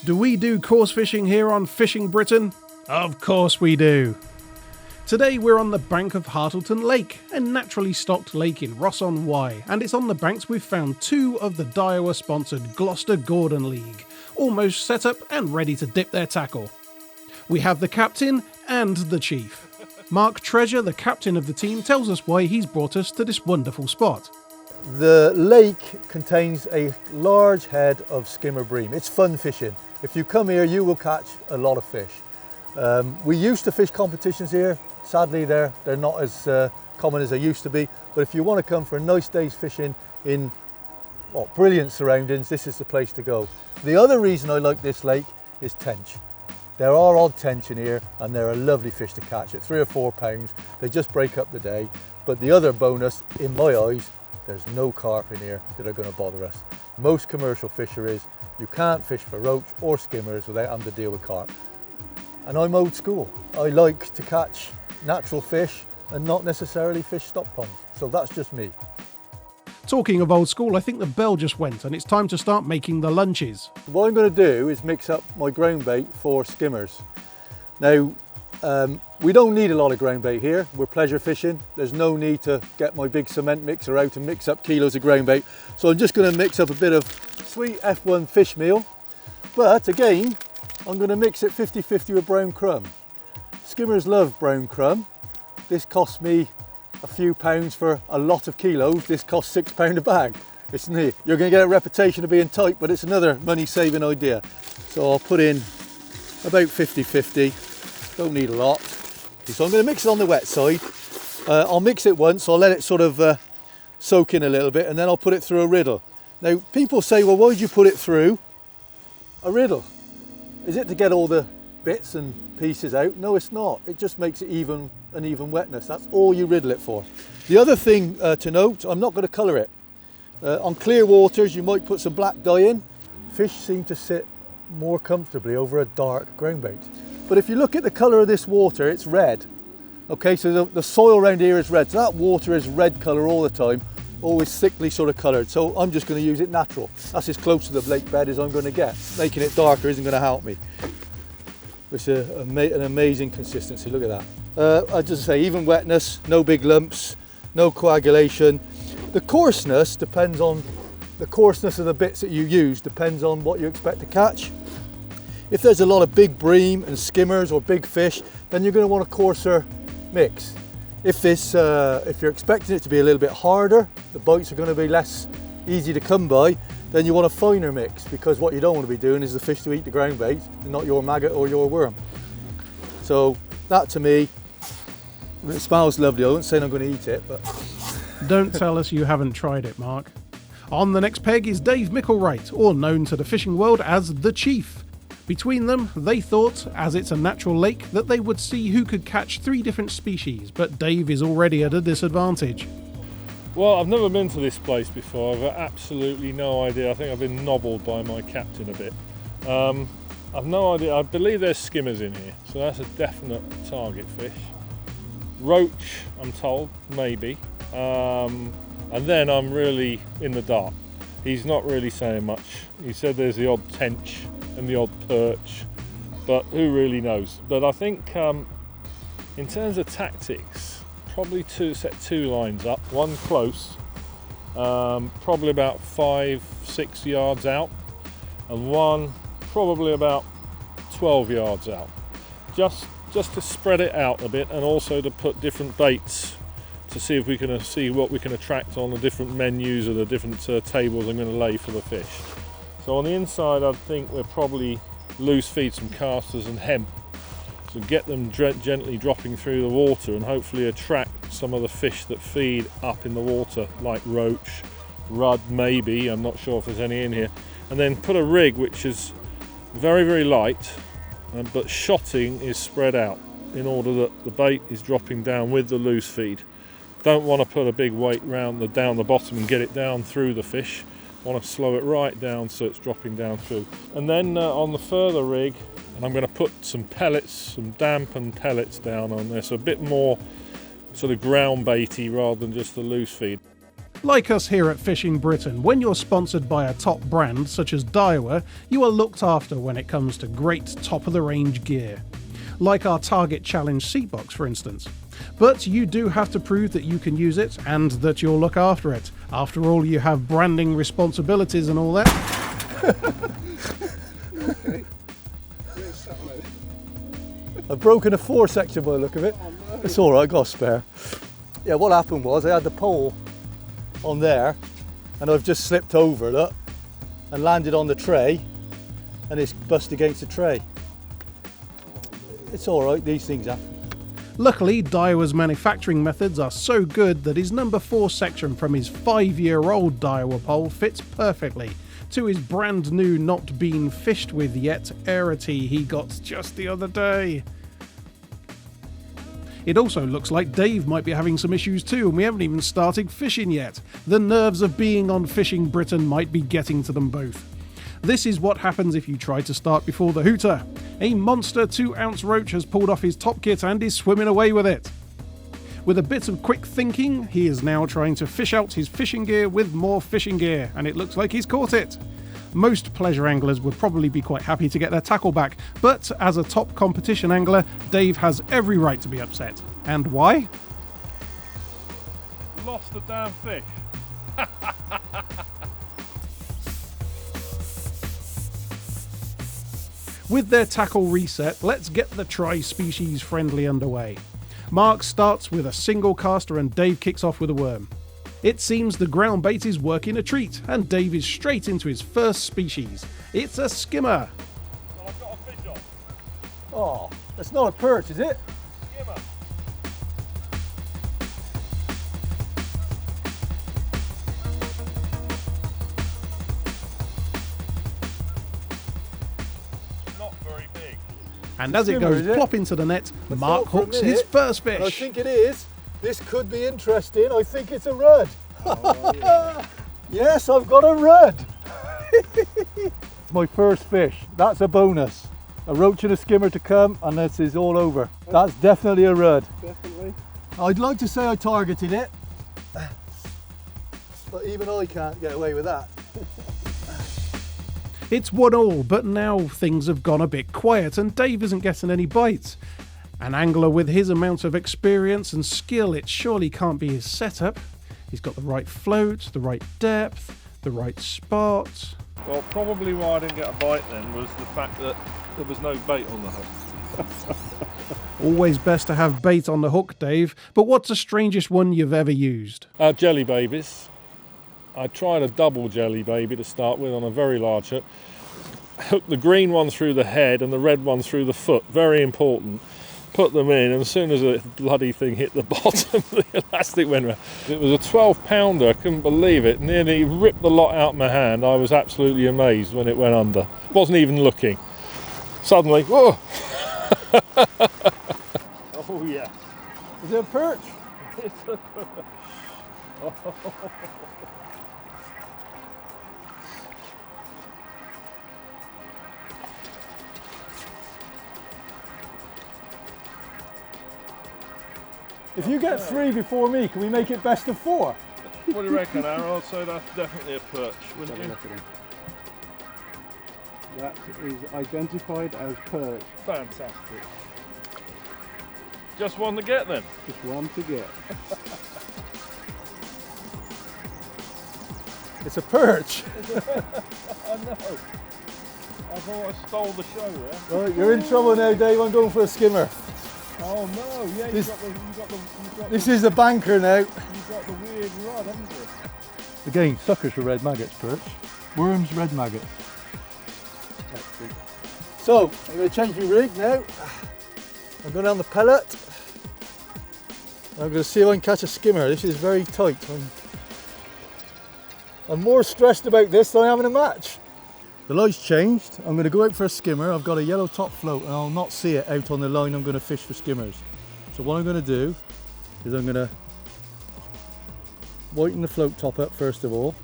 Do we do course fishing here on Fishing Britain? Of course we do. Today we're on the bank of Hartleton Lake, a naturally stocked lake in Ross-on-Wye, and it's on the banks we've found two of the Daiwa-sponsored Daiwa Gordon League, almost set up and ready to dip their tackle. We have the captain and the chief. Mark Treasure, the captain of the team, tells us why he's brought us to this wonderful spot. The lake contains a large head of skimmer bream. It's fun fishing. If you come here, you will catch a lot of fish. We used to fish competitions here. Sadly, they're not as common as they used to be. But if you want to come for a nice day's fishing in brilliant surroundings, this is the place to go. The other reason I like this lake is tench. There are odd tench in here, and they're a lovely fish to catch at 3 or 4 pounds. They just break up the day. But the other bonus, in my eyes, there's no carp in here that are going to bother us. Most commercial fisheries, you can't fish for roach or skimmers without having to deal with carp. And I'm old school. I like to catch natural fish and not necessarily fish stock ponds. So that's just me. Talking of old school, I think the bell just went and it's time to start making the lunches. What I'm going to do is mix up my ground bait for skimmers. Now, we don't need a lot of ground bait here. We're pleasure fishing. There's no need to get my big cement mixer out and mix up kilos of ground bait. So I'm just going to mix up a bit of sweet F1 fish meal. But again, I'm going to mix it 50-50 with brown crumb. Skimmers love brown crumb. This cost me a few pounds for a lot of kilos. This costs £6 a bag. It's neat. You're going to get a reputation of being tight, but it's another money-saving idea. So I'll put in about 50-50. Don't need a lot. So I'm going to mix it on the wet side. I'll mix it once. I'll let it sort of soak in a little bit, and then I'll put it through a riddle. Now, people say, well, why did you put it through a riddle? Is it to get all the bits and pieces out? No, it's not. It just makes it even wetness. That's all you riddle it for. The other thing to note, I'm not going to colour it. On clear waters, you might put some black dye in. Fish seem to sit more comfortably over a dark ground bait. But if you look at the colour of this water, it's red. Okay, so the soil around here is red. So that water is red colour all the time, always thickly sort of coloured. So I'm just going to use it natural. That's as close to the lake bed as I'm going to get. Making it darker isn't going to help me. It's an amazing consistency, look at that. I just say even wetness, no big lumps, no coagulation. The coarseness depends on the coarseness of the bits that you use, depends on what you expect to catch. If there's a lot of big bream and skimmers or big fish, then you're going to want a coarser mix. If you're expecting it to be a little bit harder, the bites are going to be less easy to come by, then you want a finer mix, because what you don't want to be doing is the fish to eat the ground bait and not your maggot or your worm. So that to me, it smells lovely. I won't say I'm going to eat it, but... Don't tell us you haven't tried it, Mark. On the next peg is Dave Micklewright, or known to the fishing world as the Chief. Between them, they thought, as it's a natural lake, that they would see who could catch 3 different species, but Dave is already at a disadvantage. Well, I've never been to this place before. I've got absolutely no idea. I think I've been nobbled by my captain a bit. I've no idea. I believe there's skimmers in here, so that's a definite target fish. Roach, I'm told, maybe. And then I'm really in the dark. He's not really saying much. He said there's the odd tench and the odd perch, but who really knows? But I think in terms of tactics, probably set 2 lines up, one close, probably about 5-6 yards out, and one probably about 12 yards out, just to spread it out a bit, and also to put different baits to see if we can see what we can attract on the different menus or the different tables I'm going to lay for the fish. So on the inside, I think we'll probably loose feed some casters and hemp, so get them gently dropping through the water and hopefully attract some of the fish that feed up in the water, like roach, rudd maybe, I'm not sure if there's any in here. And then put a rig which is very, very light, but shotting is spread out in order that the bait is dropping down with the loose feed. Don't want to put a big weight down the bottom and get it down through the fish. Want to slow it right down so it's dropping down through. And then on the further rig, and I'm going to put some pellets, some dampened pellets down on there, so a bit more sort of ground baity rather than just the loose feed. Like us here at Fishing Britain, when you're sponsored by a top brand such as Daiwa, you are looked after when it comes to great top-of-the-range gear. Like our Target Challenge seat box, for instance. But you do have to prove that you can use it and that you'll look after it. After all, you have branding responsibilities and all that. I've broken a 4 section by the look of it. Oh, no. It's all right, I got a spare. Yeah, what happened was I had the pole on there and I've just slipped over it and landed on the tray and it's bust against the tray. It's all right, these things happen. Luckily, Daiwa's manufacturing methods are so good that his number 4 section from his 5-year-old Daiwa pole fits perfectly to his brand new not been fished with yet Airity he got just the other day. It also looks like Dave might be having some issues too, and we haven't even started fishing yet. The nerves of being on Fishing Britain might be getting to them both. This is what happens if you try to start before the hooter. A monster 2-ounce roach has pulled off his top kit and is swimming away with it. With a bit of quick thinking, he is now trying to fish out his fishing gear with more fishing gear, and it looks like he's caught it. Most pleasure anglers would probably be quite happy to get their tackle back, but as a top competition angler, Dave has every right to be upset. And why? Lost the damn fish. With their tackle reset, let's get the tri-species friendly underway. Mark starts with a single caster and Dave kicks off with a worm. It seems the ground bait is working a treat, and Dave is straight into his first species. It's a skimmer. Oh, I've got a fish on. Oh, that's not a perch, is it? Skimmer. Not very big. And as it Skimmer, goes is it? plop into the net, I Mark thought for a hooks his minute, first and I fish. think it is. This could be interesting. I think it's a rudd. Oh, yeah. Yes, I've got a rudd. My first fish. That's a bonus. A roach and a skimmer to come, and this is all over. That's definitely a rudd. Definitely. I'd like to say I targeted it, but even I can't get away with that. It's 1-1, but now things have gone a bit quiet and Dave isn't getting any bites. An angler with his amount of experience and skill, it surely can't be his setup. He's got the right float, the right depth, the right spot. Well, probably why I didn't get a bite then was the fact that there was no bait on the hook. Always best to have bait on the hook, Dave, but what's the strangest one you've ever used? Jelly babies. I tried a double jelly baby to start with on a very large hook. Hooked the green one through the head and the red one through the foot, very important. Put them in, and as soon as the bloody thing hit the bottom, the elastic went around. It was a 12-pounder, I couldn't believe it. Nearly ripped the lot out of my hand. I was absolutely amazed when it went under. Wasn't even looking. Suddenly, whoa! Oh yeah. Is it a perch? It's a perch. If you get 3 before me, can we make it best of 4? What do you reckon, Aaron? I'd say that's definitely a perch, wouldn't you? That is identified as perch. Fantastic. Just one to get then. Just one to get. It's a perch. I know. I thought I stole the show there. Right, you're in trouble now, Dave. I'm going for a skimmer. Oh no, yeah, This- you got This is the banker now. you got the weird rod, haven't you? Again, suckers for red maggots, perch. Worms, red maggots. So, I'm going to change my rig now. I'm going down the pellet. I'm going to see if I can catch a skimmer. This is very tight. I'm more stressed about this than I am in a match. The light's changed. I'm going to go out for a skimmer. I've got a yellow top float and I'll not see it out on the line I'm going to fish for skimmers. So what I'm going to do is I'm going to whiten the float top up first of all,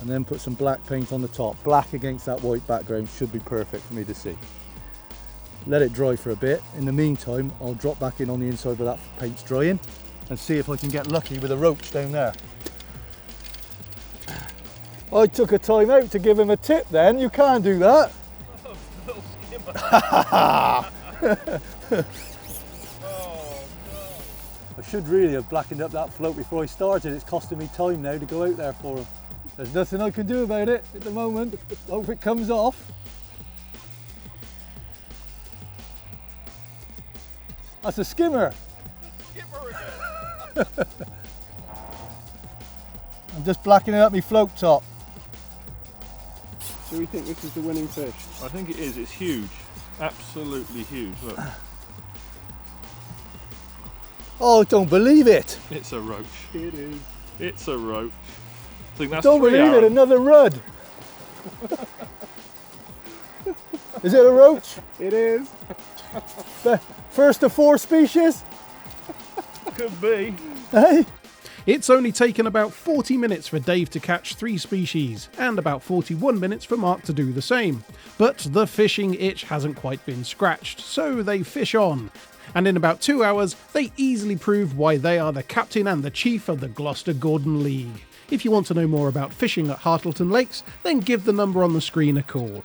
and then put some black paint on the top. Black against that white background should be perfect for me to see. Let it dry for a bit. In the meantime, I'll drop back in on the inside where that paint's drying and see if I can get lucky with a roach down there. I took a time out to give him a tip then, you can't do that. Little skimmer. Oh, I should really have blackened up that float before I started. It's costing me time now to go out there for him. There's nothing I can do about it at the moment. Hope it comes off. That's a skimmer. skimmer again. I'm just blackening up my float top. Do we think this is the winning fish? I think it is. It's huge. Absolutely huge. Look. Oh, don't believe it. It's a roach. It is. It's a roach. I think that's Don't 3 believe it, Aaron. another rudd. Is it a roach? It is. The first of 4 species? Could be. Hey? It's only taken about 40 minutes for Dave to catch 3 species, and about 41 minutes for Mark to do the same. But the fishing itch hasn't quite been scratched, so they fish on. And in about 2 hours, they easily prove why they are the captain and the chief of the Daiwa Gordon League. If you want to know more about fishing at Hartleton Lakes, then give the number on the screen a call.